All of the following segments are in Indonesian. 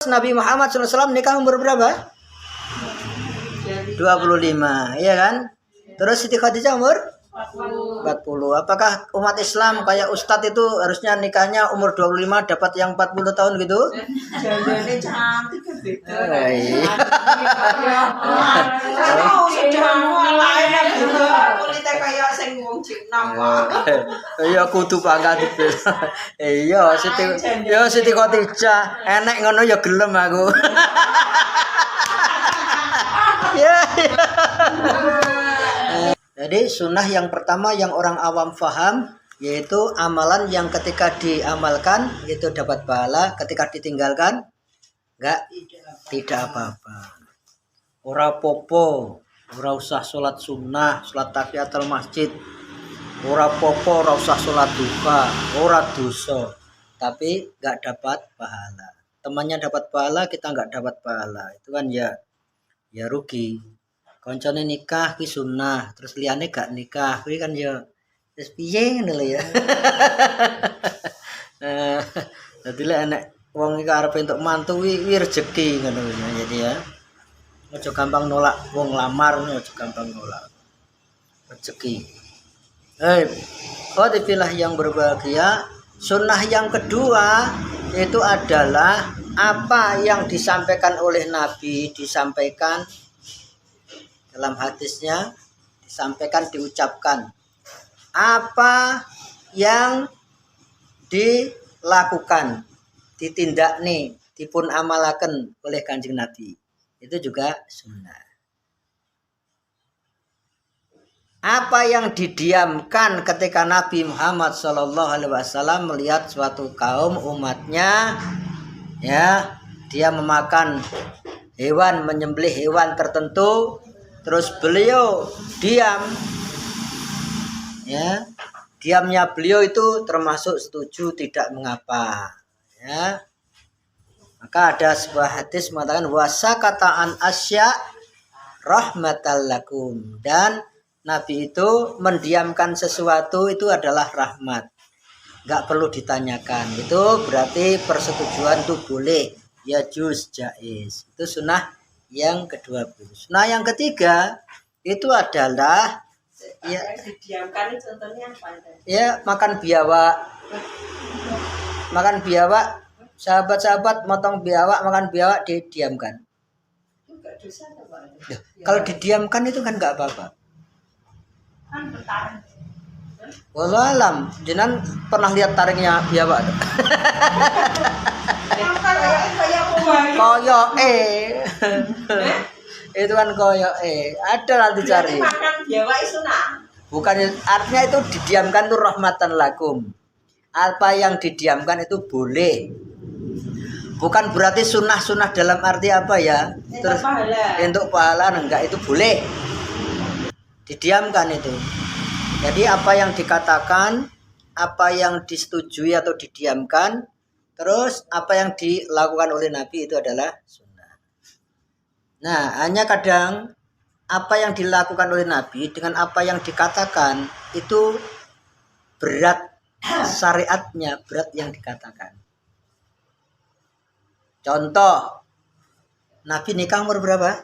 Nabi Muhammad SAW nikah umur berapa? 25, iya kan? Terus Siti Khadijah umur 40. Apakah umat Islam kayak Ustadz itu harusnya nikahnya umur 25 dapat yang 40 tahun gitu? Jadinya cantik kan beda. Iya kudu pangkat itu. Iya Siti Khadijah enek ngono ya gelem aku. Ya. Jadi sunnah yang pertama yang orang awam faham yaitu amalan yang ketika diamalkan itu dapat pahala, ketika ditinggalkan tidak apa-apa. Ora popo, ora usah sholat sunnah, sholat tahiyatul masjid. Ora popo, ora usah sholat duha, ora dosa. Tapi nggak dapat pahala. Temannya dapat pahala, kita nggak dapat pahala. Itu kan ya rugi. Koncone nikah ki sunnah, terus liyane gak nikah, kuwi kan ya wis piye ngono lho ya. Dadi lek enek wong iki arep entuk mantu kuwi rezeki ngono ya. Jadi ya. Aja gampang nolak wong lamar, aja gampang nolak rezeki. Khadifilah yang berbahagia, sunnah yang kedua itu adalah apa yang disampaikan oleh Nabi disampaikan dalam hadisnya, disampaikan, diucapkan. Apa yang dilakukan, ditindak nih, dipun amalaken oleh Kanjeng Nabi. Itu juga sunnah. Apa yang didiamkan ketika Nabi Muhammad SAW melihat suatu kaum umatnya, ya, dia memakan hewan, menyembelih hewan tertentu, terus beliau diam, ya, diamnya beliau itu termasuk setuju, tidak mengapa, ya. Maka ada sebuah hadis mengatakan wasakataan asya rahmatal lakum, dan Nabi itu mendiamkan sesuatu itu adalah rahmat, nggak perlu ditanyakan. Itu berarti persetujuan itu boleh, ya juz jaiz. Itu sunnah yang kedua. Sunnah yang ketiga itu adalah ya didiamkan, contohnya apa? Ya makan biawak. Makan biawak, sahabat-sahabat motong biawak, makan biawak didiamkan. Kalau didiamkan itu kan nggak apa-apa. Wallah alam, jenengan pernah lihat taringnya biawak? Koyo itu kan koyo ada, nanti cari. Makan biawak itu Bukan, artinya itu didiamkan itu rahmatan lakum. Apa yang didiamkan itu boleh. Bukan berarti sunnah dalam arti apa ya? Terus untuk pahala enggak, itu boleh. Didiamkan itu. Jadi apa yang dikatakan, apa yang disetujui atau didiamkan, terus apa yang dilakukan oleh Nabi itu adalah sunnah. Nah, hanya kadang apa yang dilakukan oleh Nabi dengan apa yang dikatakan itu berat syariatnya, berat yang dikatakan. Contoh, Nabi nikah umur berapa?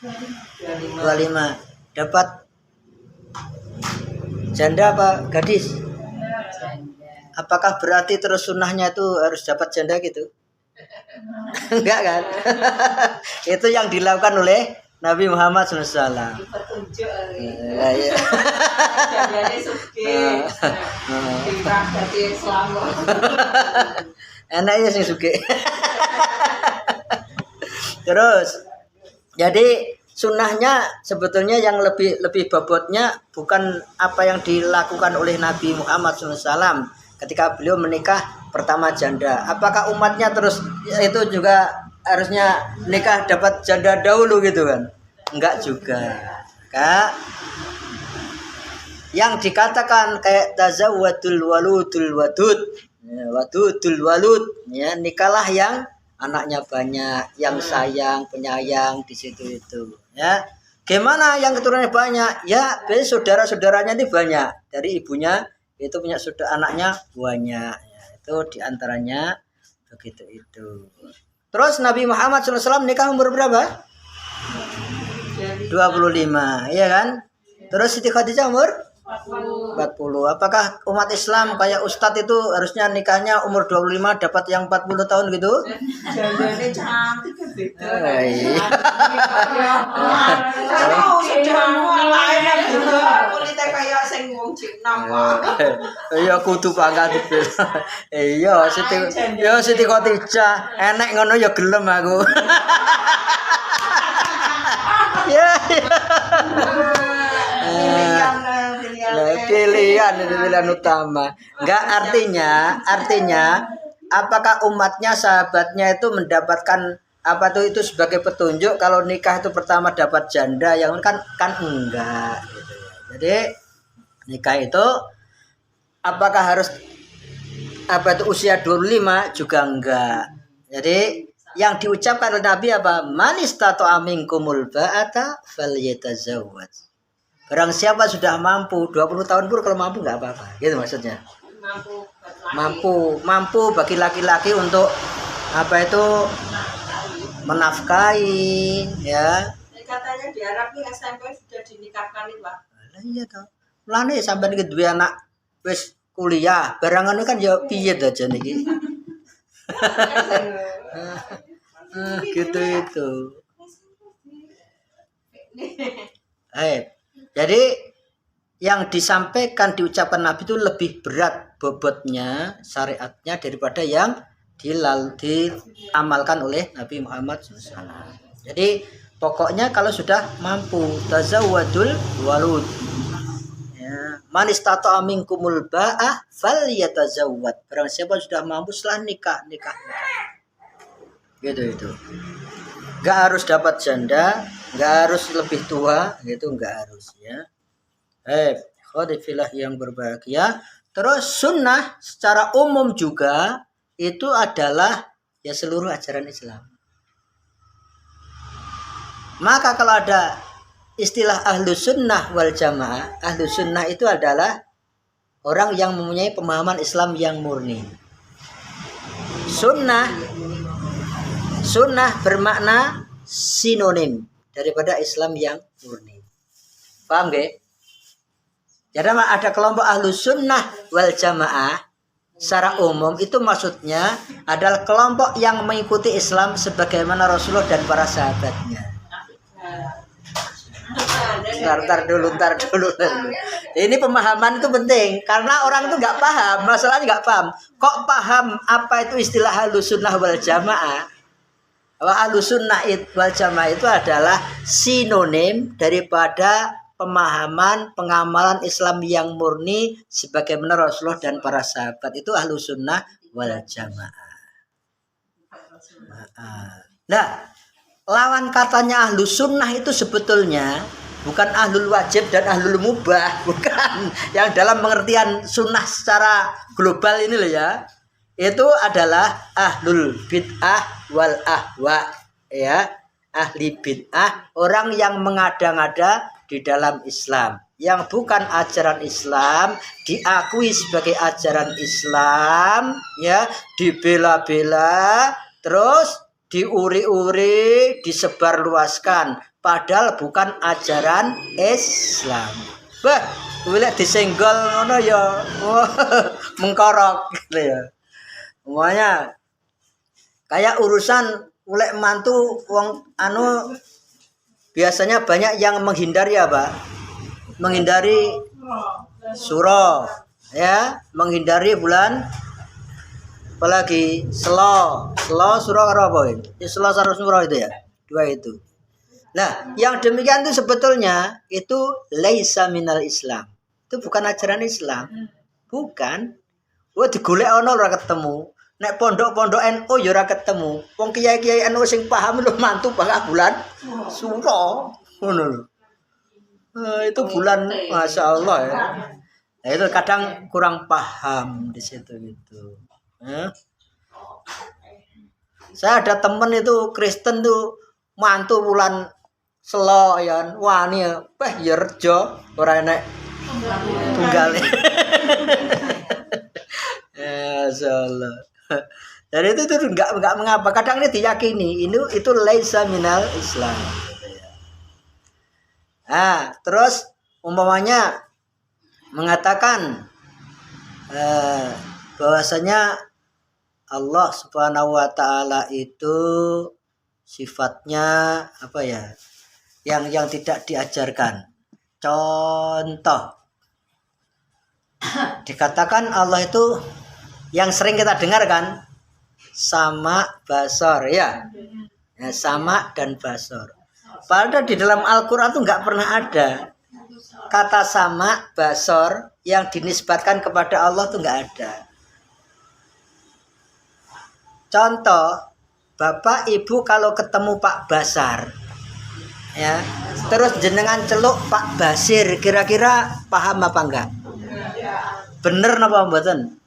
25. Dapat janda apa gadis? Apakah berarti terus sunnahnya itu harus dapat janda gitu? Enggak kan? Itu yang dilakukan oleh Nabi Muhammad SAW. Enaknya sih suge. Terus, jadi sunnahnya sebetulnya yang lebih bobotnya bukan apa yang dilakukan oleh Nabi Muhammad SAW ketika beliau menikah pertama janda. Apakah umatnya terus itu juga harusnya nikah dapat janda dahulu gitu kan? Enggak juga. Kak, yang dikatakan kayak tazawwadul waludul wadud, wadudul walud, ya, nikahlah yang anaknya banyak, yang sayang, penyayang di situ itu. Ya, gimana yang keturunannya banyak? Ya, saudara-saudaranya ini banyak. Dari ibunya itu punya saudara, anaknya banyak. Ya, itu diantaranya begitu itu. Terus Nabi Muhammad SAW nikah umur berapa? 25, iya kan? Terus Siti Khadijah umur 40. Apakah umat Islam kayak Ustadz itu harusnya nikahnya umur 25 dapat yang 40 tahun gitu? Jandone cantik kan beda. Iya. Kulitnya kayak sing wong Cina. Iya kudu pangkat itu. Iya Siti Khadijah enek ngono ya gelem aku. Ya. Pilihan utama. Enggak artinya apakah umatnya sahabatnya itu mendapatkan apa tuh itu sebagai petunjuk kalau nikah itu pertama dapat janda yang kan enggak gitu ya. Jadi nikah itu apakah harus apa itu usia 25 juga enggak. Jadi yang diucapkan oleh Nabi apa? Man istata'a minkumul ba'ata falyatazawwaj. Barang siapa sudah mampu 20 tahun pun kalau mampu enggak apa-apa. Gitu maksudnya. Mampu bagi laki-laki untuk apa itu menafkahi ya. Katanya di Arab nih SMP sudah dinikahkan itu, Pak. Iya toh. Mulane sampean iki duwe anak wis kuliah, barangane kan ya piye aja niki. Gitu itu. Jadi yang disampaikan diucapkan Nabi itu lebih berat bobotnya syariatnya daripada yang diamalkan oleh Nabi Muhammad SAW. Jadi pokoknya kalau sudah mampu tazawwadul walud. Ya, man istata'a minkumul ba'ah falyatazawwad. Barang siapa sudah mampu setelah nikah. Gitu itu. Enggak harus dapat janda, enggak harus lebih tua, gitu enggak harus ya. Khadifilah yang berbahagia. Terus sunnah secara umum juga itu adalah ya seluruh ajaran Islam. Maka kalau ada istilah ahlu sunnah wal jamaah, ahlu sunnah itu adalah orang yang mempunyai pemahaman Islam yang murni. Sunnah bermakna sinonim daripada Islam yang murni. Paham gak? Jadi ada kelompok ahlu sunnah wal jamaah secara umum itu maksudnya adalah kelompok yang mengikuti Islam sebagaimana Rasulullah dan para sahabatnya. Ntar dulu. Ini pemahaman itu penting karena orang itu nggak paham, masalahnya nggak paham. Kok paham apa itu istilah ahlus sunnah wal jamaah? Ahlus sunnah wal jamaah itu adalah sinonim daripada pemahaman pengamalan Islam yang murni sebagaimana Rasulullah dan para sahabat itu ahlus sunnah wal jamaah. Nah, lawan katanya ahlus sunnah itu sebetulnya bukan ahlul wajib dan ahlul mubah, bukan. Yang dalam pengertian sunnah secara global ini loh ya. Itu adalah ahlul bid'ah wal ahwa ya. Ahli bid'ah, orang yang mengada-ngada di dalam Islam. Yang bukan ajaran Islam diakui sebagai ajaran Islam ya, dibela-bela terus diuri-uri, disebarluaskan padahal bukan ajaran Islam. Bah, boleh disenggol ngono ya. Mengkorok gitu ya. Semuanya kayak urusan oleh mantu wong anu biasanya banyak yang menghindari apa? Menghindari suro ya, menghindari bulan apalagi selo suro karo apa ini? Selo sarus suro itu ya. Dua itu. Nah, yang demikian itu sebetulnya itu laisa minal Islam. Itu bukan ajaran Islam. Bukan. Wah digolek ana ora ketemu. Nek pondok-pondok NU ya ora ketemu. Wong kiai-kiai NU sing paham lho mantu bakal bulan suro. Ngono lho. Itu bulan Masya Allah ya. Nah, itu kadang kurang paham di situ gitu. Saya ada temen itu Kristen tuh mantu bulan Selo ya wani ya rejo ora enek tunggale. Ya Allah. Dan itu enggak mengapa. Kadang ini diyakini itu laisa minal Islam. Nah, terus umpamanya mengatakan bahwasanya Allah Subhanahu wa taala itu sifatnya apa ya? Yang tidak diajarkan. Contoh dikatakan Allah itu yang sering kita dengar kan sama basor ya, sama dan basor. Padahal di dalam Al-Quran tuh nggak pernah ada kata sama basor yang dinisbatkan kepada Allah tuh nggak ada. Contoh, bapak ibu kalau ketemu Pak Basar, ya, terus jenengan celuk Pak Basir, kira-kira paham apa enggak? Bener napa mboten?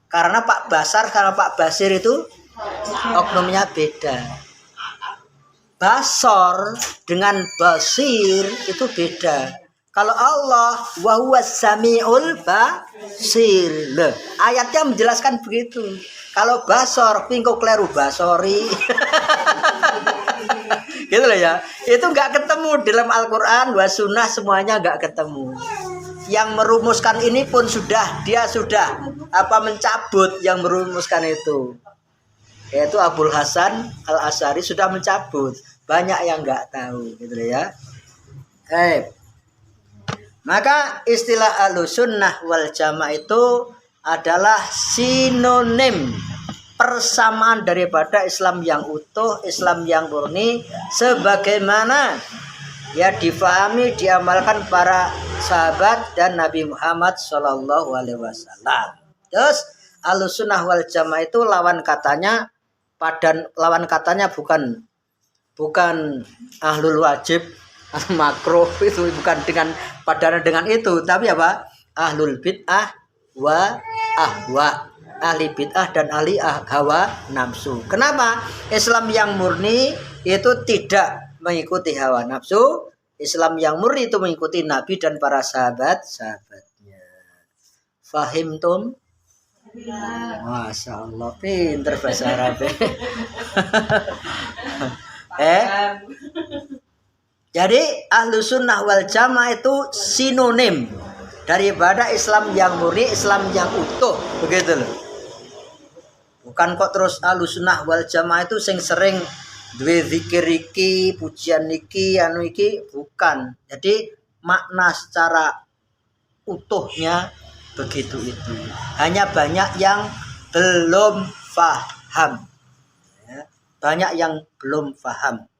Karena Pak Basar sama Pak Basir itu oknumnya beda. Basor dengan basir itu beda. Kalau Allah wa huwas samiul basir. Loh, ayatnya menjelaskan begitu. Kalau basor pingko kleru basori. Gitu loh ya. Itu enggak ketemu dalam Al-Qur'an wa sunnah, semuanya enggak ketemu. Yang merumuskan ini pun dia sudah mencabut yang merumuskan itu. Yaitu Abul Hasan Al-Asy'ari sudah mencabut. Banyak yang enggak tahu gitu ya. Maka istilah Ahlussunnah wal Jamaah itu adalah sinonim persamaan daripada Islam yang utuh, Islam yang murni, sebagaimana ya difahami, diamalkan para sahabat dan Nabi Muhammad SAW. Terus Ahlussunnah wal Jamaah itu lawan katanya bukan ahlul wajib, makruh, itu bukan dengan padanan dengan itu, tapi apa? Ahlul bid'ah wa ahwa, ahli bid'ah dan ahli hawa nafsu. Kenapa? Islam yang murni itu tidak mengikuti hawa nafsu. Islam yang murni itu mengikuti Nabi dan para sahabatnya. Fahimtum? Masya Allah, pinter bahasa Arab. Jadi Ahlussunnah wal Jamaah itu sinonim daripada Islam yang murni, Islam yang utuh, begitu loh. Bukan kok terus Ahlussunnah wal Jamaah itu sering duwe zikir iki, pujian iki, anu iki, bukan. Jadi makna secara utuhnya begitu itu. Hanya banyak yang belum paham. Ya, banyak yang belum paham.